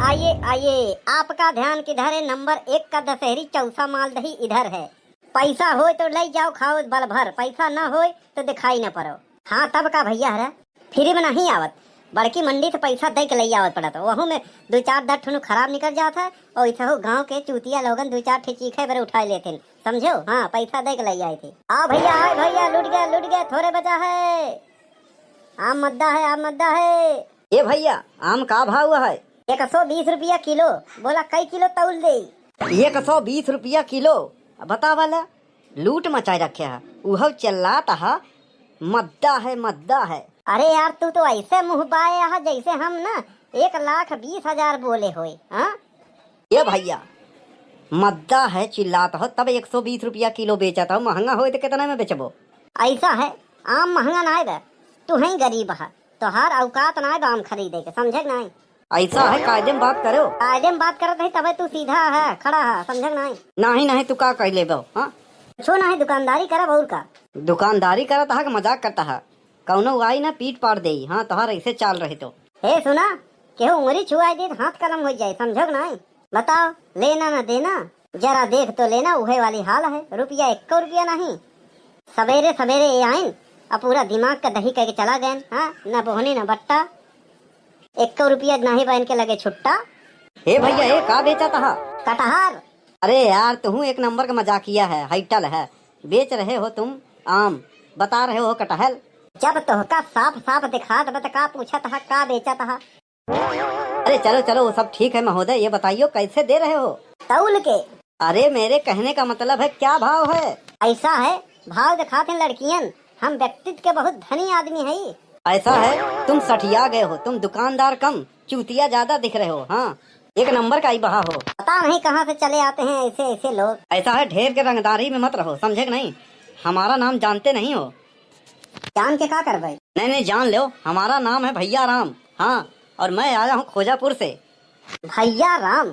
आइए आइए, आपका ध्यान किधर है? नंबर 1 का दशहरी चौसा मालदही इधर है। पैसा हो तो ले जाओ, खाओ बल भर। पैसा न हो तो दिखाई न पड़ो। हाँ तब का भैया है, फ्री में नहीं आवत। बड़की मंडी से पैसा दे के ले आवत पड़त। वहू में 2-4 ठुनु खराब निकल जाता है और ऐसा हो गाँव के चूतिया लोगन 2-4 ठे चीखे बरे उठा लेते, समझो। हाँ पैसा दे के ले आए थे। आओ भैया, आए भैया, लुट गए, थोड़े बचा है। आम मद्दा है, आम मद्दा है। ये भैया आम का भाव है? 120 रुपया किलो। बोला कई किलो तौल दे? 120 रुपया किलो। बता वाला लूट मचाए रखे है। उह चिल्लाता है मद्दा है, मद्दा है। अरे यार तू तो ऐसे मुँह बाया है जैसे हम ना 1,20,000 बोले होए। हाँ ये भैया मद्दा है चिल्लाता हो तब 120 रुपया किलो बेचता हो। महंगा हो तो कितना में बेचबो? ऐसा है, आम महंगा ना है, तू है गरीब है, तो हर औकात ना है आम खरीदे के, समझे नहीं? ऐसा है, कायदे में बात करो। कायदे में बात करत है तबे तू सीधा है, खड़ा है, समझे नहीं? नहीं तू का कह ले बो? हाँ छो ना है, दुकानदारी करब और का? दुकानदारी करता है कि मजाक करता है? कौनो आई ना पीट पाड़ दे। हाँ तोहार ऐसे चाल रहे तो। हे सुना, केहू उंगली छुआ दे हाथ कलम हो जाए, समझो नहीं? बताओ लेना ना देना, जरा देख तो लेना। उहे वाली हाल है, रुपया 1 रुपया नहीं। सवेरे सवेरे ये आइन अब पूरा दिमाग का दही करके चला गए। हाँ न बोहनी न बट्टा, 1 रुपया नहीं बहन के लगे छुट्टा। हे भैया ये का बेचा था? कटहर। अरे यार तुम एक नंबर का मजाकिया है, हाइटल है। बेच रहे हो तुम आम, बता रहे हो कटहल। जब तोहका साफ साफ दिखा दबे का पूछा था का बेचा था? अरे चलो चलो वो सब ठीक है महोदय, ये बताइयो कैसे दे रहे हो? तौल के। अरे मेरे कहने का मतलब है क्या भाव है? ऐसा है, भाव दिखाते लड़कियन, हम व्यक्तित्व के बहुत धनी आदमी है। ऐसा है, तुम सठिया गए हो, तुम दुकानदार कम चूतिया ज्यादा दिख रहे हो। हाँ एक नंबर का ही बहा हो। पता नहीं कहाँ से चले आते हैं ऐसे ऐसे लोग। ऐसा है, ढेर के रंगदारी में मत रहो, समझे कि नहीं? हमारा नाम जानते नहीं हो? जान के क्या करवाई? नहीं जान लो, हमारा नाम है भैया राम। हाँ और मैं आया हूँ खोजापुर से। भैया राम?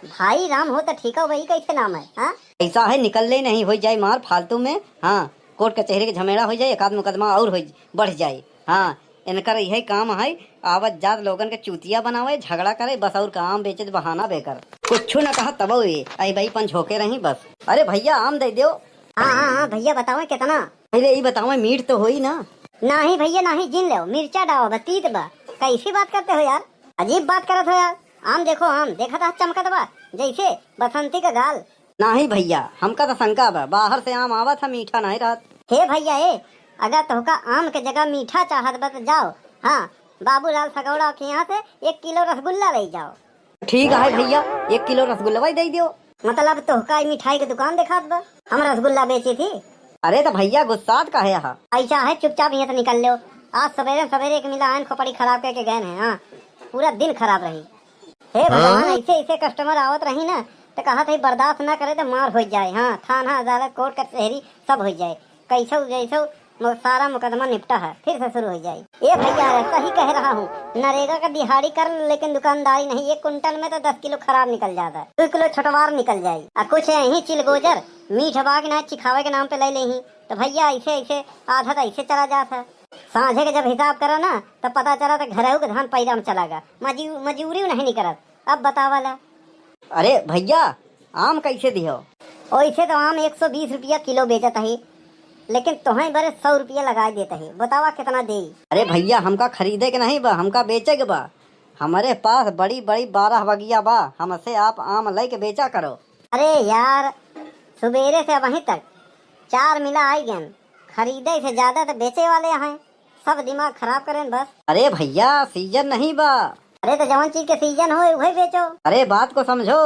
भाई राम हो तो ठीक है, वही कैसे नाम है? हाँ ऐसा है, निकलने नहीं हो जाए मार फालतू में। हाँ कोर्ट कचहरी के झमेला हो जाए, 1 मुकदमा और हो बढ़ जाए। हाँ इनकर यही काम है, आवत जात लोगन के चूतिया बनावे, झगड़ा करे बस, और काम बेचे बहाना बेकर। कुछ न कहा तब आई भाई पन झोंके रही बस। अरे भैया आम दे दो। हाँ भैया बताओ कितना? पहले ये बताओ मीट तो होई ना? नहीं भैया नहीं, जिन लो, मिर्चा डाओ बतीत बा। कैसी बात करते हो यार, अजीब बात करत हो यार। आम देखो, आम देखा था चमकत बा जैसे बसंती का गाल। नहीं भैया हमका तो शंका बा, बाहर से आम आवा था मीठा नहीं रहत। हे भैया अगर तोहका आम के जगह मीठा चाहत बा तो जाओ, हाँ बाबूलाल सगौड़ा के यहाँ से 1 किलो रसगुल्ला ले जाओ। ठीक है भैया, 1 किलो रसगुल्ला दे दियो। मतलब तोहका मिठाई की दुकान दिखात बा, हम रसगुल्ला बेची थी। अरे तो भैया गुस्सात का है? ऐसा है, चुपचाप यहाँ से निकल लो। आज सवेरे सवेरे एक मिला आन खोपड़ी खराब करके गए हैं। हाँ पूरा दिन खराब रही। हे भगवान, ऐसे ऐसे कस्टमर आवत रही ना तो कहा था बर्दाश्त ना करे तो मार हो जाए। हाँ थाना अदालत कोर्ट कचहरी सब हो जाए, कैसो जैसो सारा मुकदमा निपटा है, फिर से शुरू हो जाए। ये भैया ऐसा ही कह रहा हूँ, नरेगा का दिहाड़ी कर लेकिन दुकानदारी नहीं। 1 कुंटल में तो 10 किलो खराब निकल जाता है, 2 किलो छटवार निकल जाये। और कुछ यही चिलगोजर मीठ बाग ना चिखावे के नाम पे ले लेही तो भैया ऐसे ऐसे आधा तो ऐसे चला जाता है। साझे के जब हिसाब करा ना तो पता चला तो घर के धान पैदा में चला गया, मजूरी नहीं निकलत। अब बता वाला। अरे भैया आम कैसे दियो? वैसे तो आम 120 रुपया किलो बेचता है, लेकिन तुम्हें बड़े 100 रुपया लगा देता है। बतावा कितना दे? अरे भैया हमका खरीदे के नहीं बा, हमका बेचे के बा। हमारे पास बड़ी बड़ी 12 बगिया बा, हमसे आप आम ले के बेचा करो। अरे यार सुबेरे से वहीं तक 4 मिला आई गए, खरीदे से ज्यादा तो बेचे वाले हैं, सब दिमाग खराब करें बस। अरे भैया सीजन नहीं बा। अरे तो जवन चीज के सीजन हो वही बेचो। अरे बात को समझो,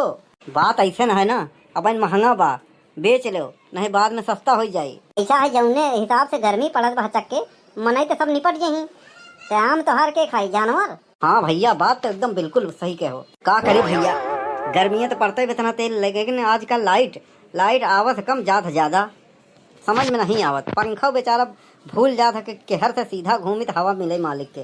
बात ऐसे न है ना, अपन महंगा बा बेच लो, नहीं बाद में सस्ता हो जाये। ऐसा है, जौने हिसाब से गर्मी पड़त बा चक्के मनाई तो सब निपट जाही, तो आम तो हर के खाई जानवर। हाँ भैया बात तो एकदम बिल्कुल सही कहो। का करी भैया, गर्मियाँ तो पड़ते इतना तेल लेकिन आजकल लाइट आवत कम जात ज्यादा, समझ में नहीं आवत। पंखा बेचारा भूल जाता कि केहर से सीधा घूमित हवा मिले मालिक के।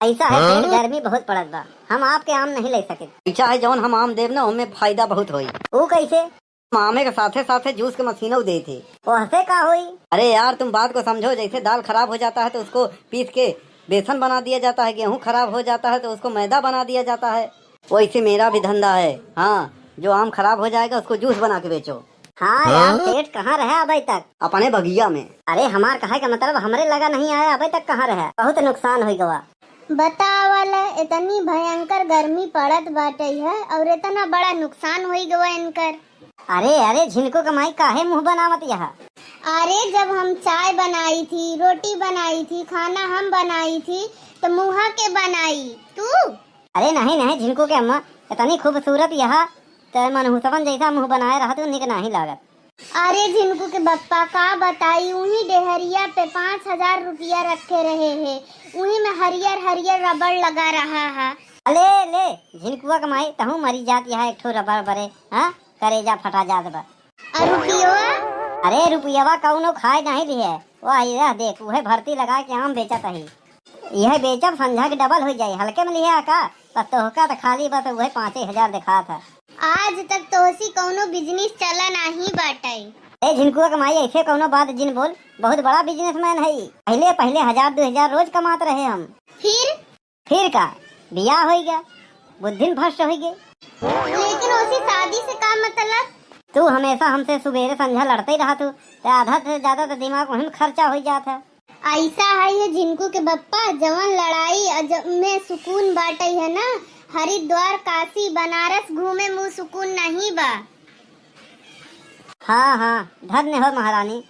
ऐसा है, पेट गर्मी बहुत पड़त बा, हम आपके आम नहीं ले सके। ऐसा है, जौन हम आम देव ना उनमें फायदा बहुत होई। वो कैसे? आमे के साथे साथे जूस के मशीनों दे थे। वैसे का हुई? अरे यार तुम बात को समझो, जैसे दाल खराब हो जाता है तो उसको पीस के बेसन बना दिया जाता है, गेहूं खराब हो जाता है तो उसको मैदा बना दिया जाता है। वैसे मेरा भी धंधा है। हाँ, जो आम खराब हो जाएगा उसको जूस बना के बेचो। हाँ यार, सेठ कहाँ रहे अभी तक? अपने बगिया में। अरे हमार कहे का मतलब हमरे लगा नहीं आया, अभी तक कहाँ रहे? बहुत नुकसान हो गवा। बतावला इतनी भयंकर गर्मी पड़त बाटे है और इतना बड़ा नुकसान हो गवा इनकर। अरे अरे झिनको कमाई काहे मुंह बनावत यहाँ? अरे जब हम चाय बनाई थी, रोटी बनाई थी, खाना हम बनाई थी तो मुहा के बनाई तू? अरे नहीं नहीं झिनको के अम्मा, इतनी खूबसूरत यहाँ तो मनहूसवन जैसा मुंह बनाए रहा तो निक नहीं लागत। अरे झिनको के बप्पा का बताई, उही डेहरिया पे 5,000 रुपया रखे रहे हैं, उही में हरियर हरियर रबड़ लगा रहा है। अले ले झिनकुआ कमाई तहु मरी जात यहाँ एक ठो रबड़ बरे, हाँ करेजा फटा जात बा। और रुपया? अरे रुपयावा कौनो खाए नहीं लिए, वह यह देख वह भर्ती लगा के आम बेचत ही। यह बेचब संझा के डबल हो जाये, हल्के में लिया का बस तोहका तो खाली बस वह 5,000 दिखा था। आज तक तोहसी कौनो बिजनेस चला नहीं बाटे। ए झिनकुआ कमाई ऐसे कौनो बात जिन बोल, बहुत बड़ा बिजनेसमैन है। पहले पहले 1,000-2,000 रोज कमात रहे हम। फिर का बियाह हो गया, बुद्धिन भ्रष्ट हो गई। लेकिन उसी शादी से का मतलब? तू हमेशा हमसे सुबेरे संझा लड़ते ही रहा तू, तो आधा से ज्यादा तो दिमाग वहीं खर्चा हो जाता। ऐसा है ये झिनको के बप्पा, जवन लड़ाई में सुकून बाटे है ना, हरिद्वार काशी बनारस घूमे मुँह सुकून नहीं बा। हाँ हाँ, धन्य हो महारानी।